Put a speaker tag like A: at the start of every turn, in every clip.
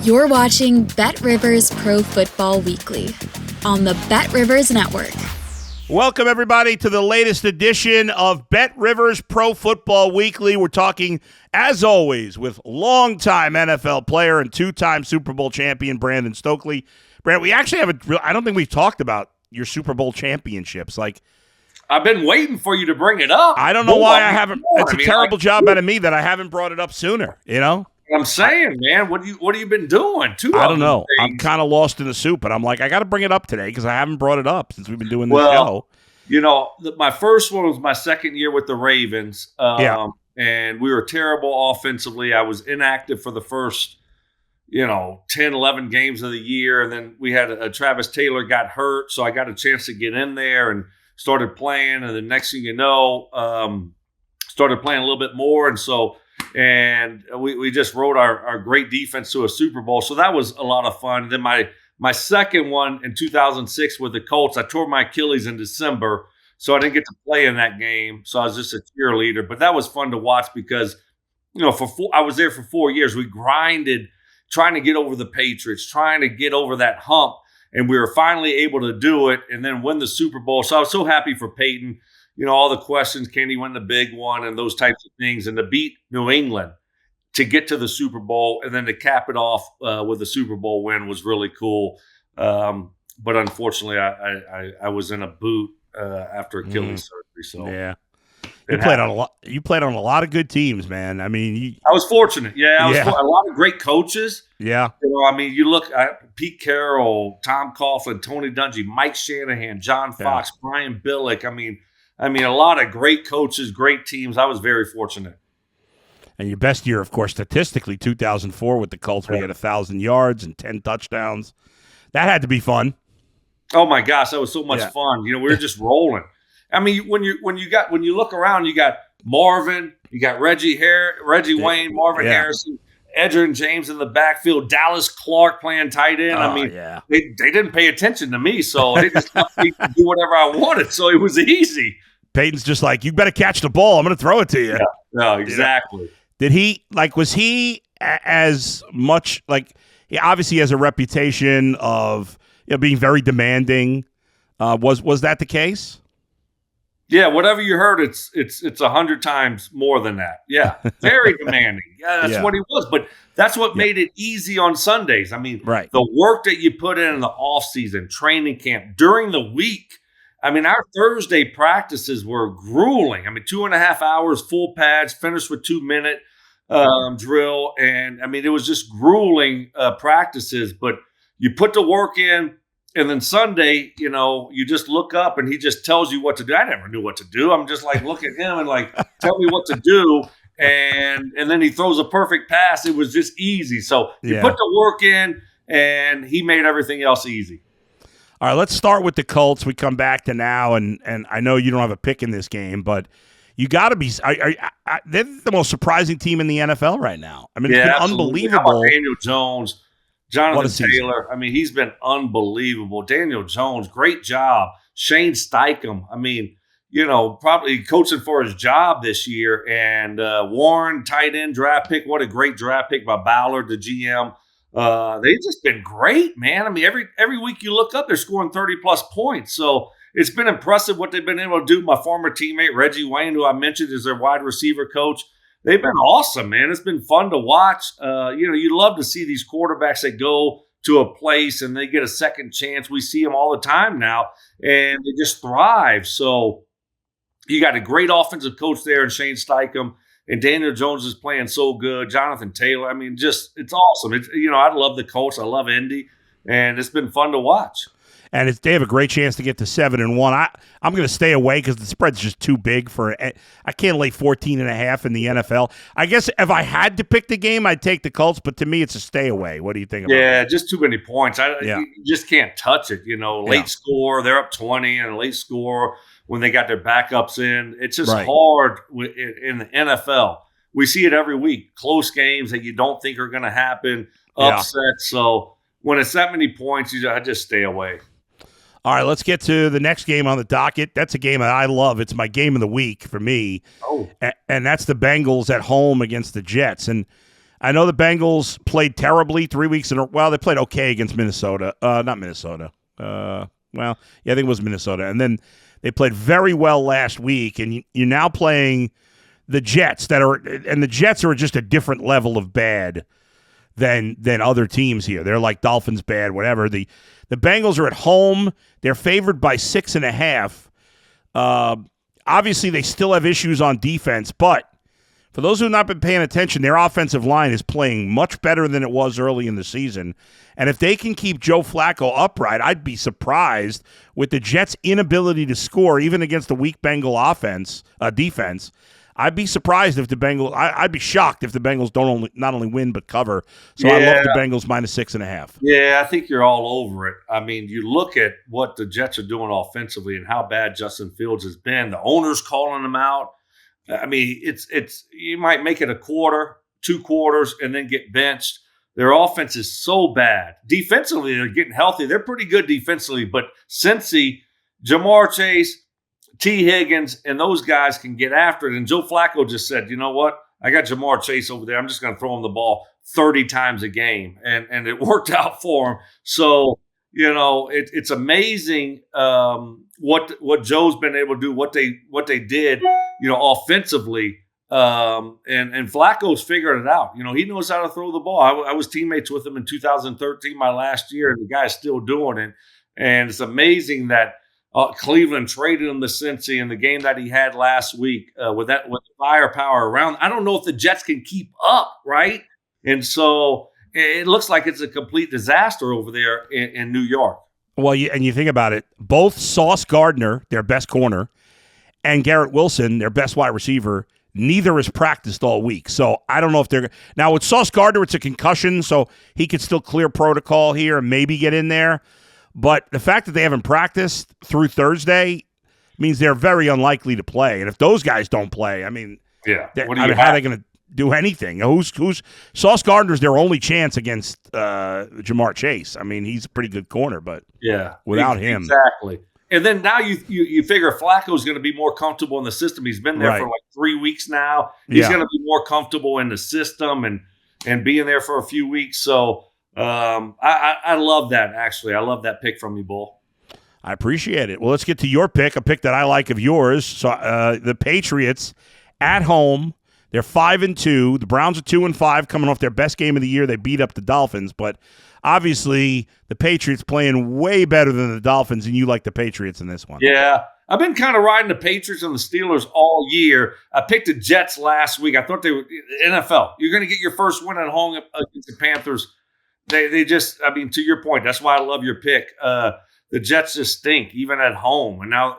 A: You're watching Bet Rivers Pro Football Weekly on the Bet Rivers Network.
B: Welcome, everybody, to the latest edition of Bet Rivers Pro Football Weekly. We're talking, as always, with longtime NFL player and two-time Super Bowl champion Brandon Stokely. Brand, we actually I don't think we've talked about your Super Bowl championships.
C: I've been waiting for you to bring it up.
B: I don't know why I haven't. It's a terrible job out of me that I haven't brought it up sooner, you know?
C: I'm saying, man, what have you been doing?
B: I don't know. I'm kind of lost in the soup, but I'm like, I got to bring it up today because I haven't brought it up since we've been doing this show.
C: You know, my first one was my second year with the Ravens, and we were terrible offensively. I was inactive for the first, 10, 11 games of the year, and then we had Travis Taylor got hurt, so I got a chance to get in there and started playing, and the next thing you know, started playing a little bit more, and we just rode our great defense to a Super Bowl. So that was a lot of fun. And then my second one in 2006 with the Colts, I tore my Achilles in December, so I didn't get to play in that game. So I was just a cheerleader. But that was fun to watch because, I was there for 4 years. We grinded trying to get over the Patriots, trying to get over that hump. And we were finally able to do it and then win the Super Bowl. So I was so happy for Peyton. All the questions, can he win the big one and those types of things. And to beat New England to get to the Super Bowl and then to cap it off with a Super Bowl win was really cool. But unfortunately, I was in a boot after Achilles surgery. So
B: yeah. You played on a lot of good teams, man. I mean,
C: I was fortunate. Yeah, I was a lot of great coaches.
B: Yeah.
C: You look at Pete Carroll, Tom Coughlin, Tony Dungy, Mike Shanahan, John Fox, Brian Billick. I mean, a lot of great coaches, great teams. I was very fortunate.
B: And your best year, of course, statistically, 2004 with the Colts, we had 1,000 yards and 10 touchdowns. That had to be fun.
C: Oh my gosh, that was so much fun. We were just rolling. I mean, when you look around, you got Marvin, you got Reggie Wayne, Marvin Harrison, Edgerrin James in the backfield, Dallas Clark playing tight end. They didn't pay attention to me, so they just let me do whatever I wanted. So it was easy.
B: Peyton's just like, you better catch the ball. I'm going to throw it to you.
C: Yeah, no, exactly.
B: Did he was he as much he obviously has a reputation of being very demanding? Was that the case?
C: Yeah, whatever you heard, it's 100 times more than that. Yeah, very demanding. Yeah, that's what he was. But that's what made it easy on Sundays. I mean, the work that you put in the offseason, training camp, during the week. I mean, our Thursday practices were grueling. 2.5 hours, full pads, finished with 2-minute drill. And, it was just grueling practices. But you put the work in. And then Sunday, you just look up and he just tells you what to do. I never knew what to do. I'm just like, look at him and tell me what to do. And then he throws a perfect pass. It was just easy. So you put the work in and he made everything else easy.
B: All right, let's start with the Colts. We come back to now, and I know you don't have a pick in this game, but you got to be they're the most surprising team in the NFL right now. It's been unbelievable.
C: How about Daniel Jones? Jonathan Taylor, he's been unbelievable. Daniel Jones, great job. Shane Steichen, probably coaching for his job this year. And Warren, tight end draft pick. What a great draft pick by Ballard, the GM. They've just been great, man. Every week you look up, they're scoring 30-plus points. So it's been impressive what they've been able to do. My former teammate, Reggie Wayne, who I mentioned is their wide receiver coach, they've been awesome, man. It's been fun to watch. You love to see these quarterbacks that go to a place and they get a second chance. We see them all the time now, and they just thrive. So you got a great offensive coach there in Shane Steichen, and Daniel Jones is playing so good. Jonathan Taylor, it's awesome. I love the Colts. I love Indy, and it's been fun to watch.
B: And they have a great chance to get to 7-1. I'm going to stay away because the spread's just too big I can't lay 14.5 in the NFL. I guess if I had to pick the game, I'd take the Colts, but to me, it's a stay away. What do you think about that?
C: Yeah, just too many points. You just can't touch it. Late score, they're up 20, and a late score when they got their backups in. It's just hard in the NFL. We see it every week. Close games that you don't think are going to happen, upsets. So when it's that many points, I just stay away.
B: All right, let's get to the next game on the docket. That's a game that I love. It's my game of the week for me.
C: Oh.
B: And that's the Bengals at home against the Jets. And I know the Bengals played terribly 3 weeks in a well, they played okay against Minnesota. Not Minnesota. I think it was Minnesota. And then they played very well last week, and you're now playing the Jets and the Jets are just a different level of bad than other teams here. They're like Dolphins bad, whatever. The Bengals are at home. They're favored by 6.5. Obviously, they still have issues on defense, but for those who have not been paying attention, their offensive line is playing much better than it was early in the season. And if they can keep Joe Flacco upright, I'd be surprised with the Jets' inability to score, even against the weak Bengal defense. I'd be surprised if the Bengals. I'd be shocked if the Bengals not only win but cover. So I love the Bengals -6.5.
C: Yeah, I think you're all over it. I mean, you look at what the Jets are doing offensively and how bad Justin Fields has been. The owner's calling him out. I mean, it's you might make it a quarter, 2 quarters, and then get benched. Their offense is so bad. Defensively, they're getting healthy. They're pretty good defensively, but Cincy, Jamar Chase, T. Higgins, and those guys can get after it. And Joe Flacco just said, you know what? I got Jamar Chase over there. I'm just going to throw him the ball 30 times a game. And it worked out for him. So, it's amazing what Joe's been able to do, what they did, offensively. And Flacco's figured it out. He knows how to throw the ball. I was teammates with him in 2013, my last year, and the guy's still doing it. And it's amazing that Cleveland traded him to Cincy in the game that he had last week with the firepower around. I don't know if the Jets can keep up, right? And so it looks like it's a complete disaster over there in New York.
B: Well, you think about it, both Sauce Gardner, their best corner, and Garrett Wilson, their best wide receiver, neither has practiced all week. So I don't know if they're – now with Sauce Gardner, it's a concussion, so he could still clear protocol here and maybe get in there. But the fact that they haven't practiced through Thursday means they're very unlikely to play. And if those guys don't play, how are they going to do anything? Who's Sauce Gardner's their only chance against Jamar Chase. I mean, he's a pretty good corner, but without him.
C: Exactly. And then now you figure Flacco's going to be more comfortable in the system. He's been there for like 3 weeks now. He's going to be more comfortable in the system and being there for a few weeks. So I love that, actually. I love that pick from you, Bull.
B: I appreciate it. Well, let's get to your pick, a pick that I like of yours. So the Patriots at home, they're 5-2. The Browns are 2-5, coming off their best game of the year. They beat up the Dolphins, but obviously the Patriots playing way better than the Dolphins, and you like the Patriots in this one.
C: Yeah. I've been kind of riding the Patriots and the Steelers all year. I picked the Jets last week. I thought they were NFL. You're going to get your first win at home against the Panthers. They just, I mean, to your point, that's why I love your pick. The Jets just stink, even at home. And now,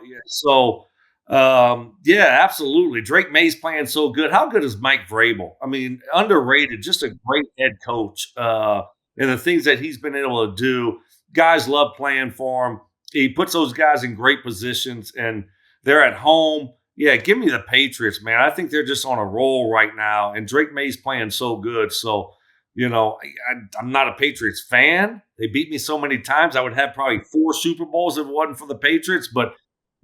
C: absolutely. Drake May's playing so good. How good is Mike Vrabel? I mean, underrated, just a great head coach. And the things that he's been able to do, guys love playing for him. He puts those guys in great positions, and they're at home. Yeah, give me the Patriots, man. I think they're just on a roll right now, and Drake May's playing so good. So, I'm not a Patriots fan. They beat me so many times. I would have probably 4 Super Bowls if it wasn't for the Patriots. But,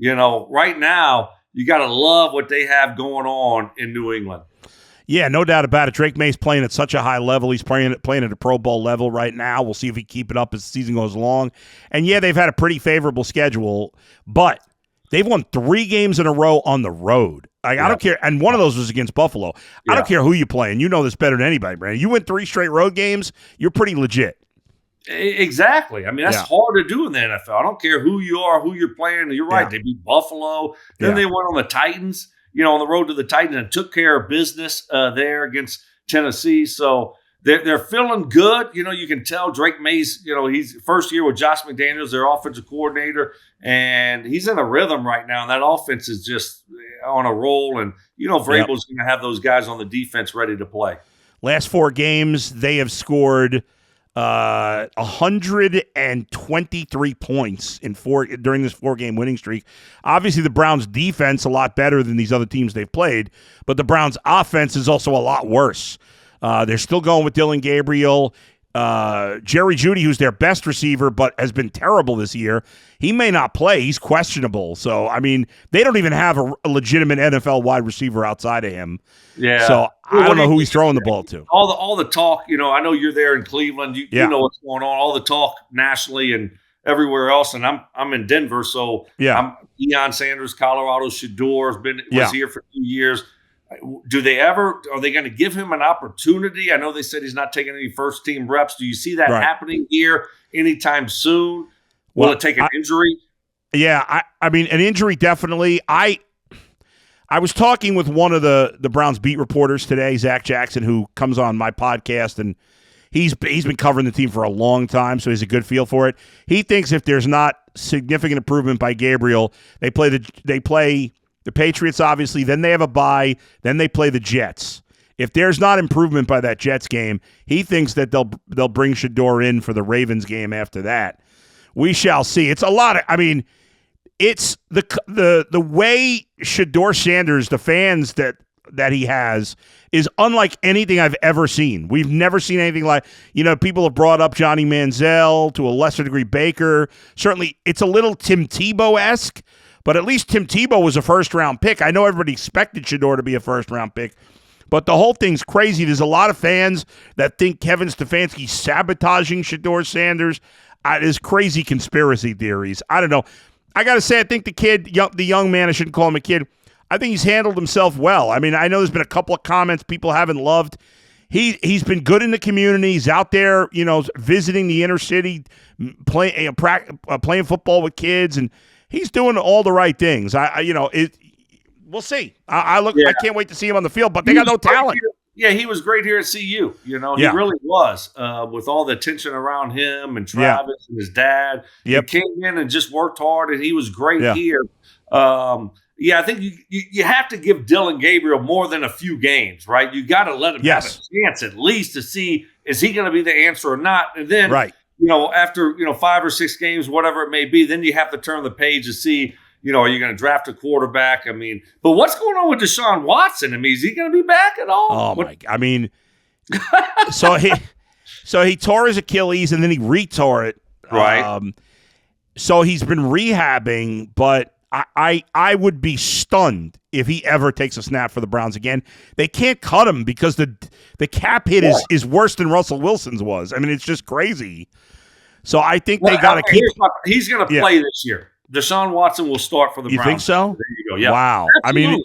C: right now, you got to love what they have going on in New England.
B: Yeah, no doubt about it. Drake May's playing at such a high level. He's playing at a Pro Bowl level right now. We'll see if he can keep it up as the season goes along. And, they've had a pretty favorable schedule, but they've won 3 games in a row on the road. I don't care. And one of those was against Buffalo. I don't care who you're playing. You know this better than anybody, Brandon. You win 3 straight road games, you're pretty legit.
C: Exactly. I mean, that's hard to do in the NFL. I don't care who you are, who you're playing. You're right. They beat Buffalo. Then they went on the Titans, on the road to the Titans, and took care of business there against Tennessee. So they're feeling good. You can tell Drake May's, he's first year with Josh McDaniels, their offensive coordinator, and he's in a rhythm right now. And that offense is just on a roll. And, Vrabel's going to have those guys on the defense ready to play. Last
B: 4 games, they have scored 123 points during this 4-game winning streak. Obviously, the Browns' defense a lot better than these other teams they've played, but the Browns' offense is also a lot worse. They're still going with Dylan Gabriel. Jerry Jeudy, who's their best receiver but has been terrible this year, he may not play. He's questionable. So, I mean, they don't even have a legitimate NFL wide receiver outside of him.
C: Yeah.
B: So I don't know who he's throwing the ball to.
C: All the talk, I know you're there in Cleveland. You know what's going on. All the talk nationally and everywhere else, and I'm in Denver, so I'm Deion Sanders, Colorado Shador was here for 2 years. Are they going to give him an opportunity? I know they said he's not taking any first team reps. Do you see that happening here anytime soon? Will it take an injury?
B: Yeah, I mean, an injury definitely. I was talking with one of the Browns beat reporters today, Zach Jackson, who comes on my podcast, and he's been covering the team for a long time, so he has a good feel for it. He thinks if there's not significant improvement by Gabriel, they play the Patriots, obviously, then they have a bye, then they play the Jets. If there's not improvement by that Jets game, he thinks that they'll bring Shador in for the Ravens game after that. We shall see. It's a lot of, I mean, it's the way Shador Sanders, the fans that he has, is unlike anything I've ever seen. We've never seen anything like, people have brought up Johnny Manziel, to a lesser degree Baker. Certainly, it's a little Tim Tebow-esque, but at least Tim Tebow was a first-round pick. I know everybody expected Shador to be a first-round pick, but the whole thing's crazy. There's a lot of fans that think Kevin Stefanski's sabotaging Shador Sanders. There's crazy conspiracy theories. I don't know. I got to say, I think the young man, I shouldn't call him a kid, I think he's handled himself well. I mean, I know there's been a couple of comments people haven't loved. He's been good in the community. He's out there, visiting the inner city, playing football with kids, and he's doing all the right things. We'll see. I can't wait to see him on the field, but they got no talent.
C: Yeah, he was great here at CU. He really was, with all the attention around him and Travis and his dad. Yep. He came in and just worked hard, and he was great here. I think you have to give Dylan Gabriel more than a few games, right? You got to let him have a chance at least to see, is he going to be the answer or not? And then, after 5 or 6 games, whatever it may be, then you have to turn the page to see, are you going to draft a quarterback? I mean, but what's going on with Deshaun Watson? I mean, is he going to be back at all?
B: Oh, my God. I mean, so he tore his Achilles and then he retore it.
C: Right.
B: So he's been rehabbing, but I would be stunned if he ever takes a snap for the Browns again. They can't cut him because the cap hit is worse than Russell Wilson's was. I mean, it's just crazy. So I think they got to keep.
C: He's going to play this year. Deshaun Watson will start for the Browns.
B: You think so?
C: There you go. Yeah.
B: Wow.
C: Absolutely.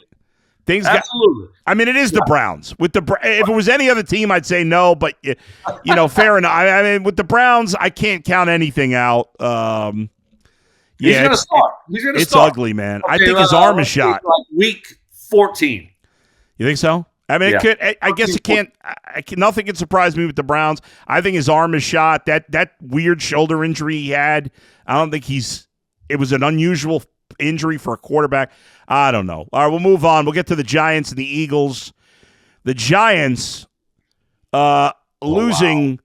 B: I mean,
C: absolutely.
B: It is the Browns. If it was any other team, I'd say no. But fair enough. I mean, with the Browns, I can't count anything out.
C: He's going to start.
B: It's ugly, man. Okay, I think his arm is shot.
C: Like week 14.
B: You think so? I mean, it could. I guess it can't. Nothing can surprise me with the Browns. I think his arm is shot. That weird shoulder injury he had, I don't think it was an unusual injury for a quarterback. I don't know. All right, we'll move on. We'll get to the Giants and the Eagles. The Giants losing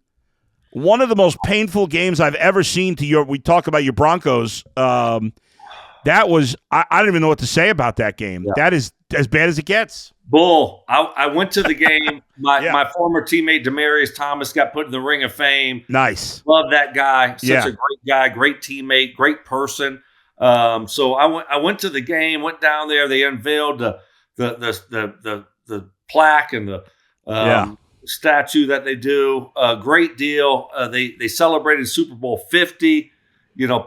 B: one of the most painful games I've ever seen to we talk about your Broncos. That was, I don't even know what to say about that game. Yeah. That is as bad as it gets.
C: Bull. I went to the game. My former teammate Demaryius Thomas got put in the Ring of Fame.
B: Nice.
C: Love that guy. Such a great guy, great teammate, great person. So I went to the game, went down there. They unveiled the plaque and the statue that they do. Great deal. They celebrated Super Bowl 50.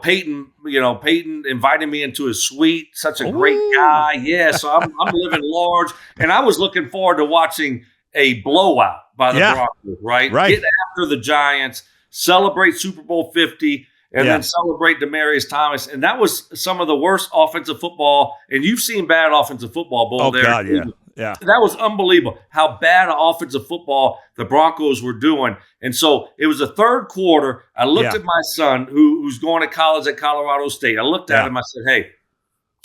C: Peyton invited me into his suite. Such a great guy. Yeah, so I'm living large. And I was looking forward to watching a blowout by the Broncos, right? Get after the Giants, celebrate Super Bowl 50, and then celebrate Demaryius Thomas. And that was some of the worst offensive football. And you've seen bad offensive football, Bull.
B: Oh, God, yeah. Yeah.
C: That was unbelievable how bad offensive football the Broncos were doing. And so it was the third quarter. I looked at my son who's going to college at Colorado State. I looked at him. I said, hey,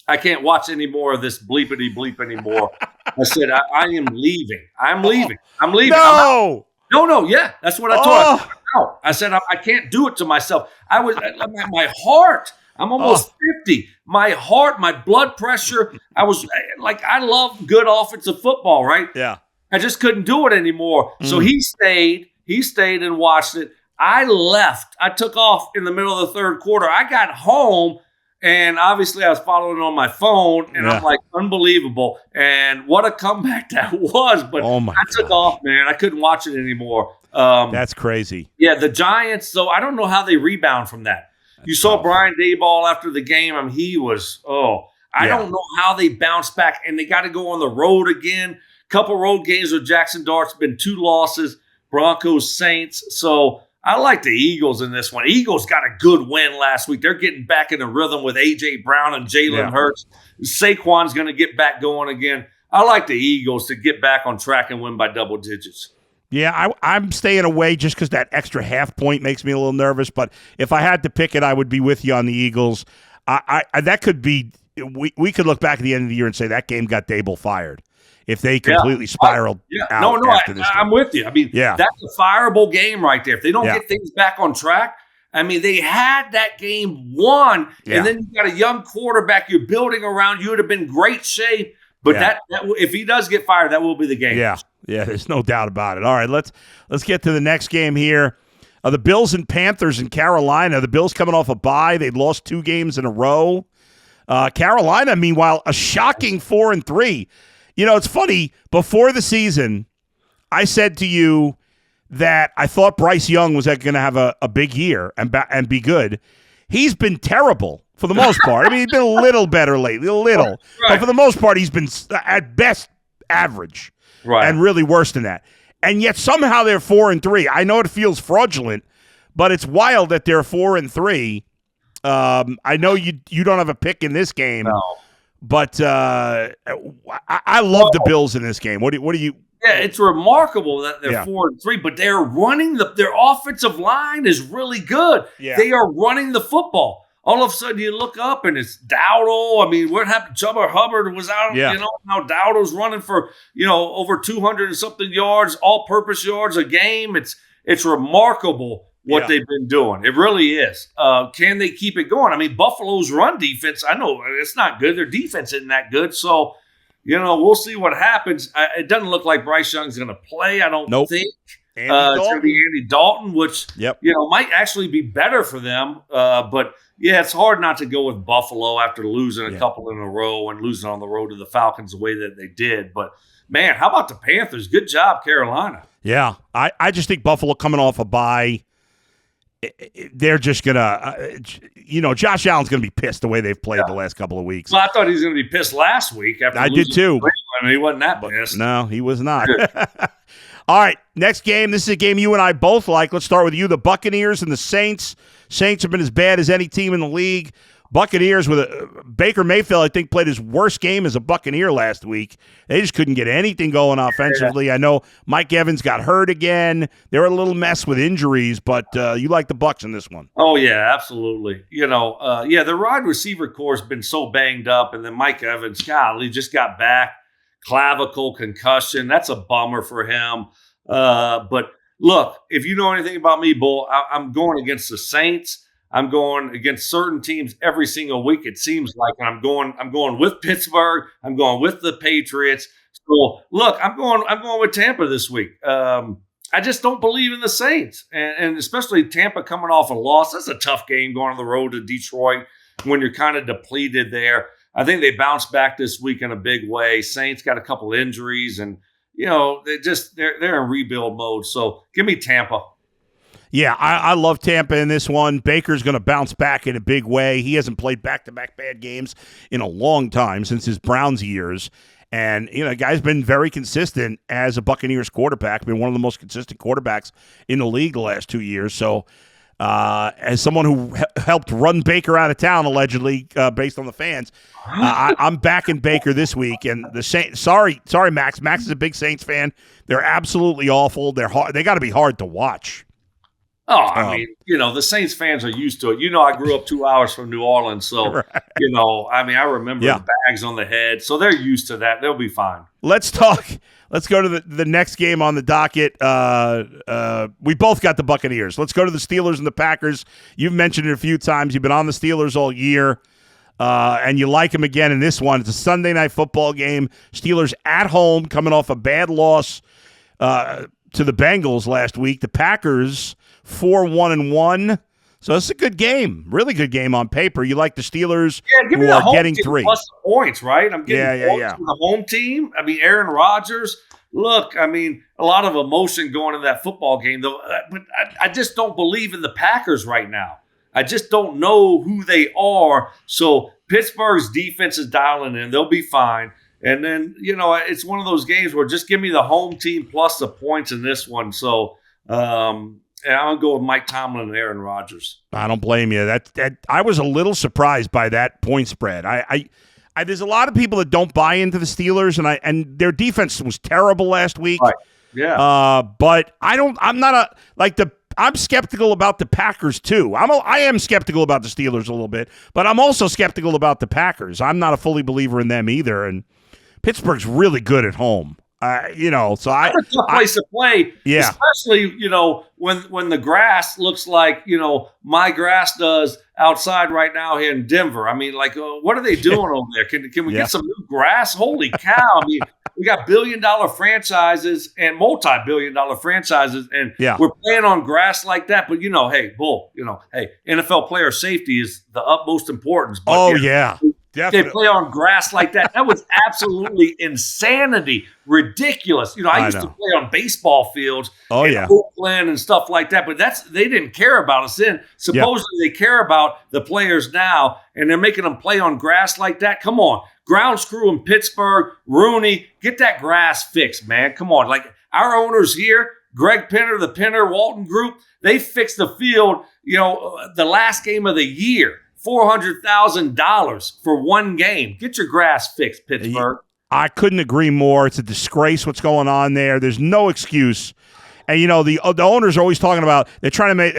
C: I can't watch any more of this bleepity bleep anymore. I said, I am leaving. I'm leaving.
B: No.
C: No. Yeah. That's what I told him. I said, I can't do it to myself. My heart. I'm almost 50. My heart, my blood pressure. I love good offensive football, right?
B: Yeah.
C: I just couldn't do it anymore. So he stayed and watched it. I left. I took off in the middle of the third quarter. I got home And obviously I was following on my phone, and I'm like, unbelievable. And what a comeback that was. But I took off, man. I couldn't watch it anymore.
B: That's crazy.
C: Yeah, the Giants, though, I don't know how they rebound from that. You saw Brian Daboll after the game. I mean, he was, I don't know how they bounce back. And they got to go on the road again. Couple road games with Jackson Dart's been 2 losses. Broncos, Saints. So I like the Eagles in this one. Eagles got a good win last week. They're getting back in the rhythm with A.J. Brown and Jalen Hurts. Saquon's going to get back going again. I like the Eagles to get back on track and win by double digits.
B: Yeah, I'm staying away just because that extra half point makes me a little nervous. But if I had to pick it, I would be with you on the Eagles. That could be we could look back at the end of the year and say that game got Dable fired if they completely spiraled out.
C: I'm with you. I mean, that's a fireable game right there. If they don't get things back on track, I mean, they had that game won, and then you got a young quarterback you're building around. You would have been great shape. But that if he does get fired, that will be the game.
B: Yeah, there's no doubt about it. All right, let's get to the next game here. The Bills and Panthers in Carolina. The Bills coming off a bye. They lost 2 games in a row. Carolina, meanwhile, a shocking 4-3. You know, it's funny. Before the season, I said to you that I thought Bryce Young was going to have a big year and be good. He's been terrible. For the most part. I mean, he's been a little better lately, Right. But for the most part, he's been at best average and really worse than that. And yet somehow they're 4-3. I know it feels fraudulent, but it's wild that they're 4-3. I know you don't have a pick in this game, but I love the Bills in this game. What do you?
C: Yeah, it's remarkable that they're 4-3, but they're running their offensive line is really good. Yeah. They are running the football. All of a sudden, you look up and it's Dowdle. I mean, what happened? Chuba Hubbard was out. You know, now Dowdle's running for over 200 and something yards, all-purpose yards a game. It's remarkable what they've been doing. It really is. Can they keep it going? I mean, Buffalo's run defense. I know it's not good. Their defense isn't that good. So, we'll see what happens. It doesn't look like Bryce Young's going to play. I don't think. It's going to be Andy Dalton, which might actually be better for them. But it's hard not to go with Buffalo after losing a couple in a row and losing on the road to the Falcons the way that they did. But man, how about the Panthers? Good job, Carolina.
B: Yeah, I just think Buffalo coming off a bye, they're just gonna, Josh Allen's gonna be pissed the way they've played the last couple of weeks.
C: Well, I thought he was gonna be pissed last week after.
B: I did too.
C: I mean, he wasn't that pissed.
B: No, he was not. All right, next game. This is a game you and I both like. Let's start with you. The Buccaneers and the Saints. Saints have been as bad as any team in the league. Buccaneers with Baker Mayfield, I think, played his worst game as a Buccaneer last week. They just couldn't get anything going offensively. I know Mike Evans got hurt again. They're a little mess with injuries, but you like the Bucs in this one.
C: Oh, yeah, absolutely. The wide receiver core has been so banged up, and then Mike Evans, he just got back. Clavicle concussion. That's a bummer for him. But look, if you know anything about me, Bull, I'm going against the Saints. I'm going against certain teams every single week. It seems like I'm going with Pittsburgh. I'm going with the Patriots. So look, I'm going with Tampa this week. I just don't believe in the Saints, and especially Tampa coming off a loss. That's a tough game going on the road to Detroit when you're kind of depleted there. I think they bounced back this week in a big way. Saints got a couple injuries, and they're in rebuild mode. So give me Tampa.
B: Yeah, I love Tampa in this one. Baker's going to bounce back in a big way. He hasn't played back-to-back bad games in a long time, since his Browns years. And, the guy's been very consistent as a Buccaneers quarterback, been one of the most consistent quarterbacks in the league the last 2 years. So as someone who helped run Baker out of town, allegedly, based on the fans, I'm backing Baker this week. And the Saints, sorry, Max. Max is a big Saints fan. They're absolutely awful. They're hard. They got to be hard to watch.
C: Oh, I mean, the Saints fans are used to it. I grew up 2 hours from New Orleans, so, I remember the bags on the head. So they're used to that. They'll be fine.
B: Let's go to the next game on the docket. We both got the Buccaneers. Let's go to the Steelers and the Packers. You've mentioned it a few times. You've been on the Steelers all year, and you like them again in this one. It's a Sunday night football game. Steelers at home, coming off a bad loss to the Bengals last week. The Packers 4-1-1. So it's a good game, really good game on paper. You like the Steelers,
C: give me
B: who
C: the
B: are
C: home
B: getting
C: team
B: 3.
C: plus the points, right? I'm getting points from the home team. I mean, Aaron Rodgers. Look, I mean, a lot of emotion going in that football game, though. But I just don't believe in the Packers right now. I just don't know who they are. So Pittsburgh's defense is dialing in. They'll be fine. And then, it's one of those games where just give me the home team plus the points in this one. So, and I'm going to go with Mike Tomlin and Aaron Rodgers.
B: I don't blame you. That I was a little surprised by that point spread. I there's a lot of people that don't buy into the Steelers, and their defense was terrible last week.
C: Right. Yeah.
B: But I'm skeptical about the Packers too. I am skeptical about the Steelers a little bit, but I'm also skeptical about the Packers. I'm not a fully believer in them either. And Pittsburgh's really good at home. So
C: that's a tough place to play,
B: yeah.
C: Especially, when the grass looks like, my grass does outside right now here in Denver. I mean, what are they doing over there? Can we get some new grass? Holy cow. I mean, we got billion-dollar franchises and multi-billion-dollar franchises, and we're playing on grass like that. But, NFL player safety is the utmost importance. But,
B: Definitely.
C: They play on grass like that. That was absolutely insanity, ridiculous. I used to play on baseball fields in Oakland and stuff like that, but they didn't care about us then. Supposedly they care about the players now, and they're making them play on grass like that. Come on. Ground screw in Pittsburgh, Rooney, get that grass fixed, man. Come on. Like our owners here, Greg Penner, the Penner Walton Group, they fixed the field, the last game of the year. $400,000 for one game. Get your grass fixed, Pittsburgh.
B: I couldn't agree more. It's a disgrace what's going on there. There's no excuse. And, the owners are always talking about, they're trying to make,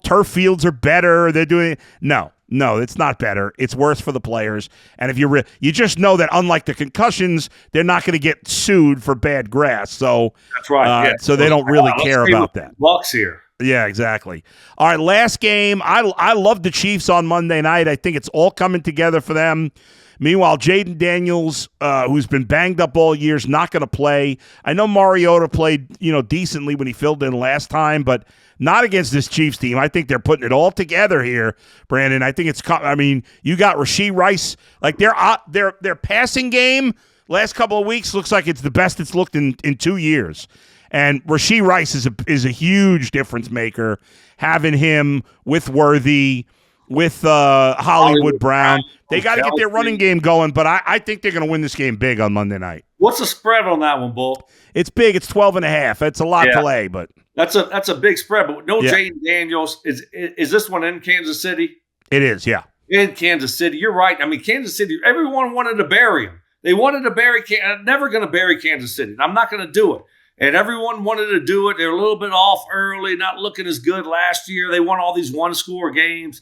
B: turf fields are better. They're doing, no, it's not better. It's worse for the players. And if you just know that unlike the concussions, they're not going to get sued for bad grass. So
C: that's right.
B: So they don't really care about that.
C: Bucs here.
B: Yeah, exactly. All right, last game. I love the Chiefs on Monday night. I think it's all coming together for them. Meanwhile, Jaden Daniels, who's been banged up all year, is not going to play. I know Mariota played, decently when he filled in last time, but not against this Chiefs team. I think they're putting it all together here, Brandon. I think you got Rashee Rice. Like their passing game last couple of weeks looks like it's the best it's looked in 2 years. And Rashee Rice is a huge difference maker, having him with Worthy, with Hollywood Brown. They got to get their running game going, but I think they're going to win this game big on Monday night.
C: What's the spread on that one, Bull?
B: It's big. It's 12.5. It's a lot to lay, but
C: that's a big spread. But no Jaden Daniels. Is this one in Kansas City?
B: It is, yeah.
C: In Kansas City. You're right. I mean, Kansas City, everyone wanted to bury him. They wanted to bury I'm never going to bury Kansas City. I'm not going to do it. And everyone wanted to do it. They're a little bit off early, not looking as good last year. They won all these one-score games.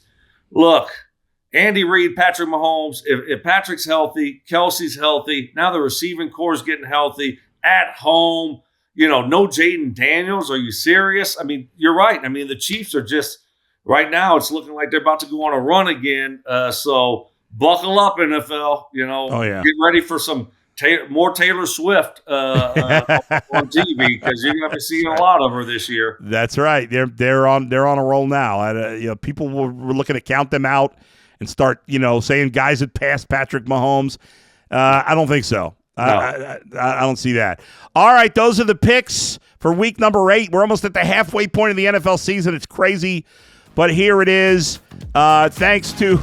C: Look, Andy Reid, Patrick Mahomes, if Patrick's healthy, Kelsey's healthy, now the receiving core is getting healthy, at home, no Jaden Daniels. Are you serious? I mean, you're right. I mean, the Chiefs are just, right now, it's looking like they're about to go on a run again. So buckle up, NFL. Get ready for some more Taylor Swift on TV because you're going to be seeing a lot of her this year.
B: That's right. They're on a roll now. People were looking to count them out and start saying guys that passed Patrick Mahomes. I don't think so. No. I don't see that. All right, those are the picks for week number 8. We're almost at the halfway point of the NFL season. It's crazy, but here it is. Thanks to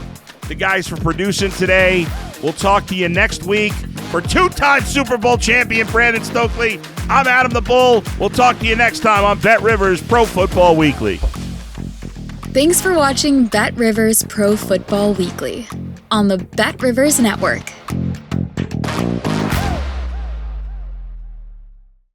B: the guys for producing today. We'll talk to you next week. For 2-time Super Bowl champion Brandon Stokely, I'm Adam the Bull. We'll talk to you next time on Bet Rivers Pro Football Weekly.
A: Thanks for watching Bet Rivers Pro Football Weekly on the Bet Rivers Network.